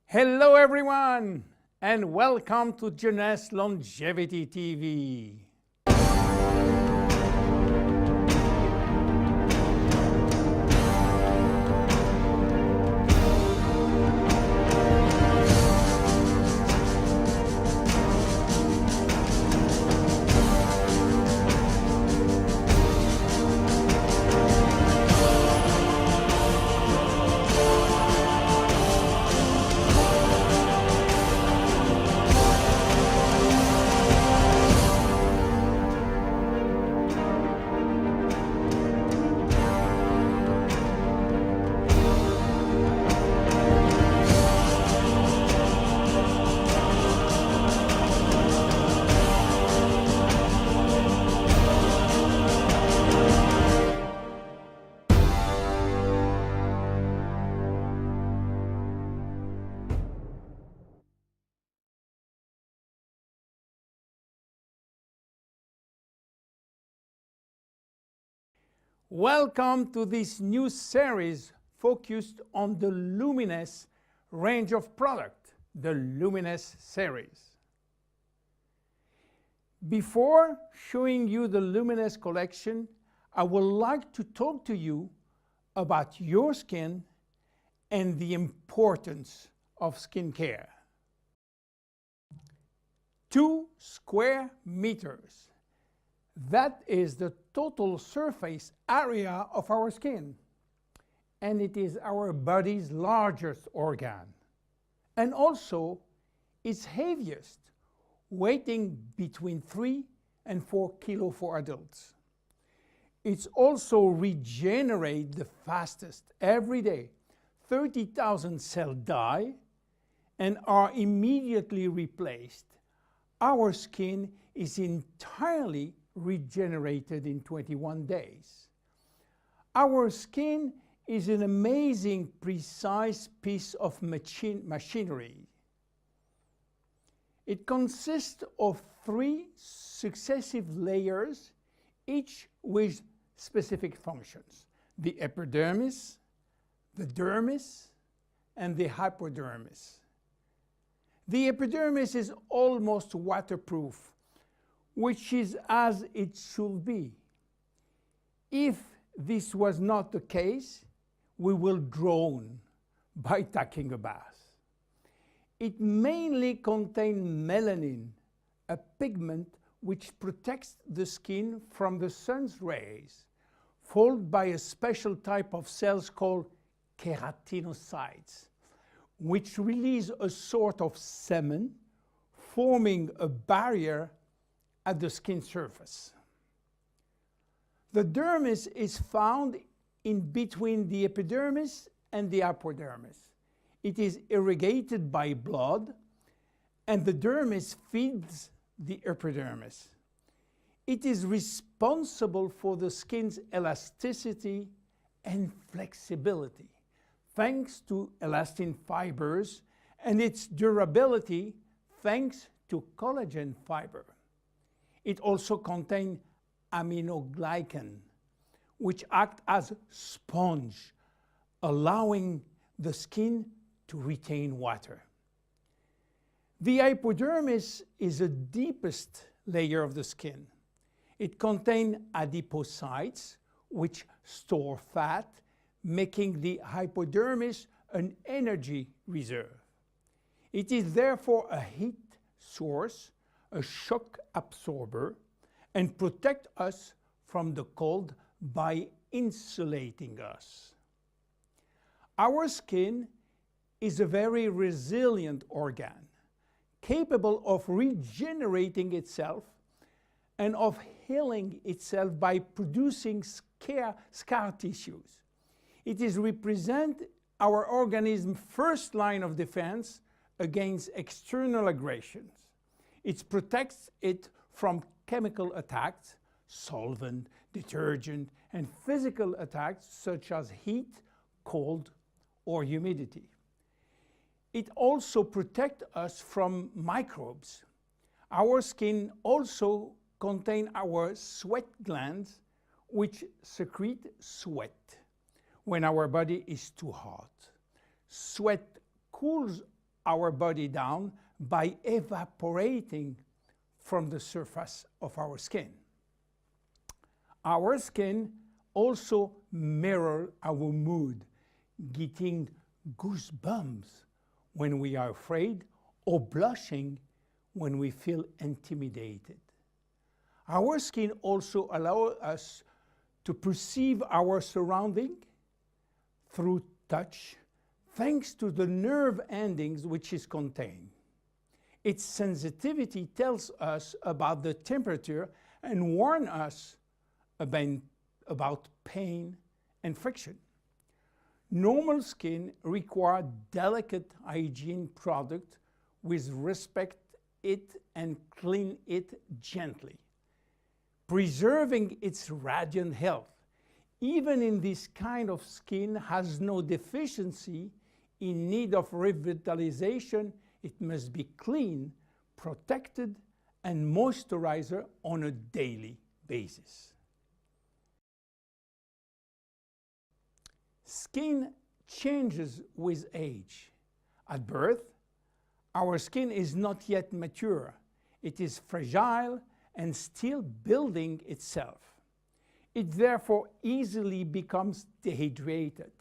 Hello everyone, and welcome to Jeunesse Longevity TV. Welcome to this new series focused on the Luminous range of product, the Luminous series. Before showing you the Luminous collection, I would like to talk to you about your skin and the importance of skincare. 2 square meters. That is the total surface area of our skin, and it is our body's largest organ, and also its heaviest, weighing between 3 and 4 kilos for adults. It's also regenerates the fastest every day. 30,000 cells die and are immediately replaced. Our skin is entirely regenerated in 21 days. Our skin is an amazing, precise piece of machinery. It consists of 3 successive layers, each with specific functions: the epidermis, the dermis, and the hypodermis. The epidermis is almost waterproof, which is as it should be. If this was not the case, we will drown by taking a bath. It mainly contains melanin, a pigment which protects the skin from the sun's rays, followed by a special type of cells called keratinocytes, which release a sort of semen, forming a barrier at the skin surface. The dermis is found in between the epidermis and the hypodermis. It is irrigated by blood, and the dermis feeds the epidermis. It is responsible for the skin's elasticity and flexibility, thanks to elastin fibers, and its durability, thanks to collagen fiber. It also contains aminoglycan, which act as sponge, allowing the skin to retain water. The hypodermis is the deepest layer of the skin. It contains adipocytes, which store fat, making the hypodermis an energy reserve. It is therefore a heat source, a shock absorber, and protect us from the cold by insulating us. Our skin is a very resilient organ, capable of regenerating itself and of healing itself by producing scar tissues. It is represent our organism's first line of defense against external aggressions. It protects it from chemical attacks, solvent, detergent, and physical attacks such as heat, cold, or humidity. It also protects us from microbes. Our skin also contains our sweat glands, which secrete sweat when our body is too hot. Sweat cools our body down by evaporating from the surface of our skin. Our skin also mirrors our mood, getting goosebumps when we are afraid or blushing when we feel intimidated. Our skin also allows us to perceive our surrounding through touch, thanks to the nerve endings which is contained. Its sensitivity tells us about the temperature and warns us about pain and friction. Normal skin requires delicate hygiene product with respect it and clean it gently, preserving its radiant health. Even in this kind of skin has no deficiency in need of revitalization, it must be clean, protected, and moisturized on a daily basis. Skin changes with age. At birth, our skin is not yet mature. It is fragile and still building itself. It therefore easily becomes dehydrated.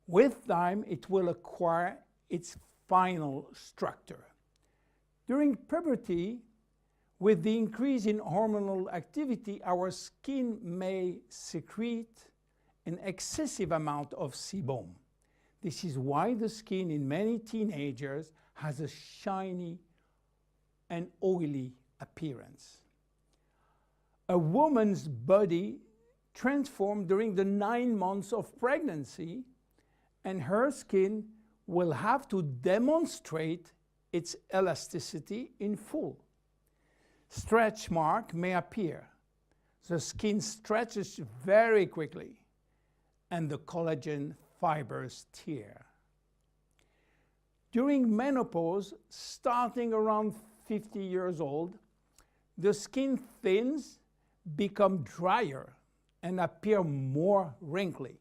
With time, it will acquire its final structure. During puberty, with the increase in hormonal activity, our skin may secrete an excessive amount of sebum. This is why the skin in many teenagers has a shiny and oily appearance. A woman's body transforms during the 9 months of pregnancy, and her skin will have to demonstrate its elasticity in full. Stretch marks may appear. The skin stretches very quickly, and the collagen fibers tear. During menopause, starting around 50 years old, the skin thins, become drier, and appear more wrinkly.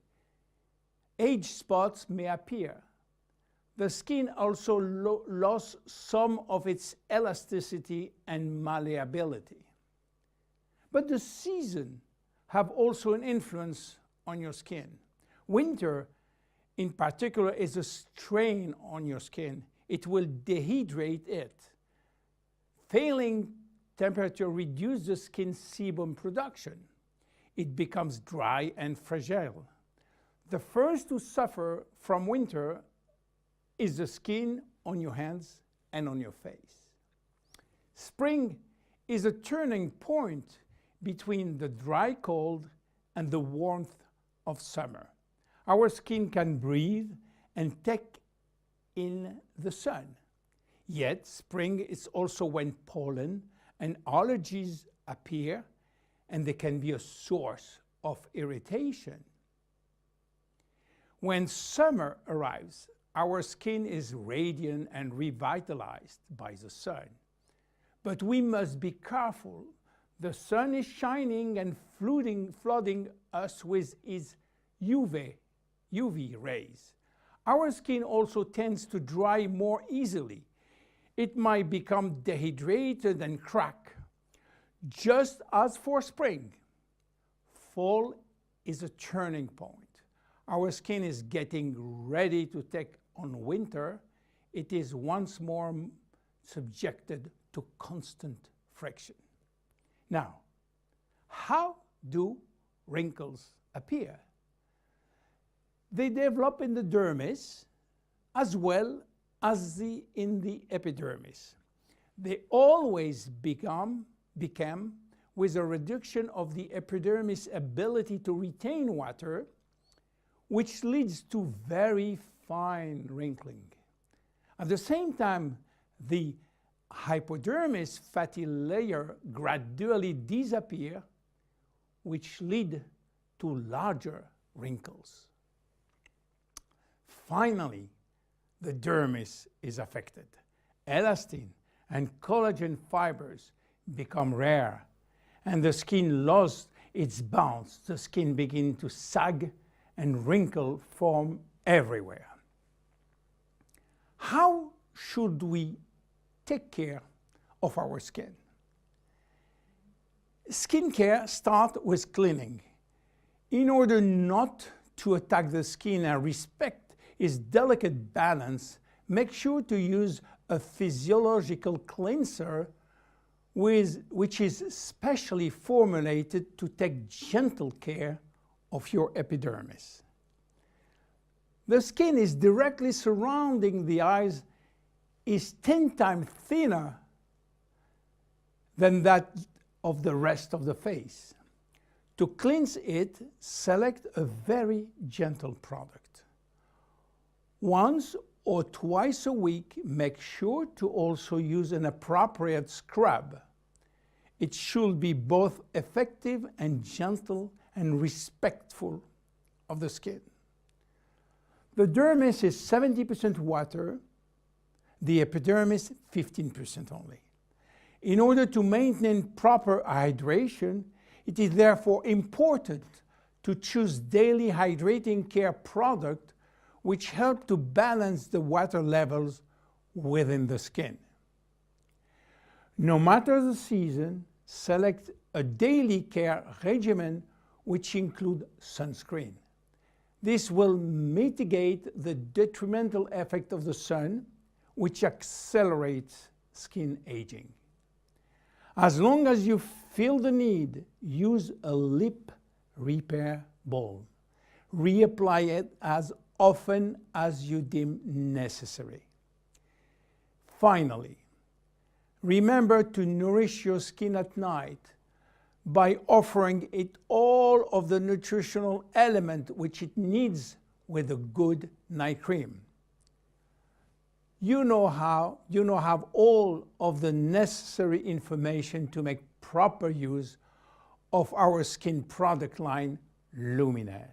Age spots may appear. The skin also lost some of its elasticity and malleability. But the seasons have also an influence on your skin. Winter, in particular, is a strain on your skin. It will dehydrate it. Failing temperature reduces the skin's sebum production. It becomes dry and fragile. The first to suffer from winter is the skin on your hands and on your face. Spring is a turning point between the dry cold and the warmth of summer. Our skin can breathe and take in the sun. Yet spring is also when pollen and allergies appear, and they can be a source of irritation. When summer arrives, our skin is radiant and revitalized by the sun. But we must be careful. The sun is shining and flooding us with its UV rays. Our skin also tends to dry more easily. It might become dehydrated and crack. Just as for spring, fall is a turning point. Our skin is getting ready to take on winter. It is once more subjected to constant friction. Now, how do wrinkles appear? They develop in the dermis as well as in the epidermis. They always become with a reduction of the epidermis' ability to retain water, which leads to very fine wrinkling. At the same time, the hypodermis fatty layer gradually disappear, which lead to larger wrinkles. Finally, the dermis is affected. Elastin and collagen fibers become rare, and the skin loses its bounce. The skin begins to sag and wrinkles form everywhere. How should we take care of our skin? Skincare starts with cleaning. In order not to attack the skin and respect its delicate balance, make sure to use a physiological cleanser which is specially formulated to take gentle care of your epidermis. The skin is directly surrounding the eyes is 10 times thinner than that of the rest of the face. To cleanse it, select a very gentle product. Once or twice a week, make sure to also use an appropriate scrub. It should be both effective and gentle and respectful of the skin. The dermis is 70% water, the epidermis 15% only. In order to maintain proper hydration, it is therefore important to choose daily hydrating care products which help to balance the water levels within the skin. No matter the season, select a daily care regimen which includes sunscreen. This will mitigate the detrimental effect of the sun, which accelerates skin aging. As long as you feel the need, use a lip repair balm. Reapply it as often as you deem necessary. Finally, remember to nourish your skin at night by offering it all of the nutritional element which it needs with a good night cream. You now have all of the necessary information to make proper use of our skin product line, Luminous.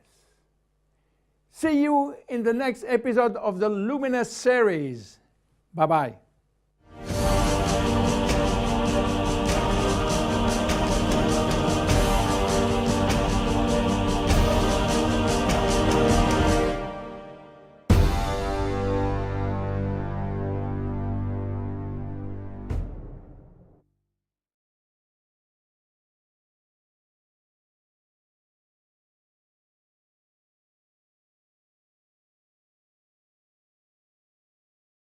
See you in the next episode of the Luminous series. Bye-bye.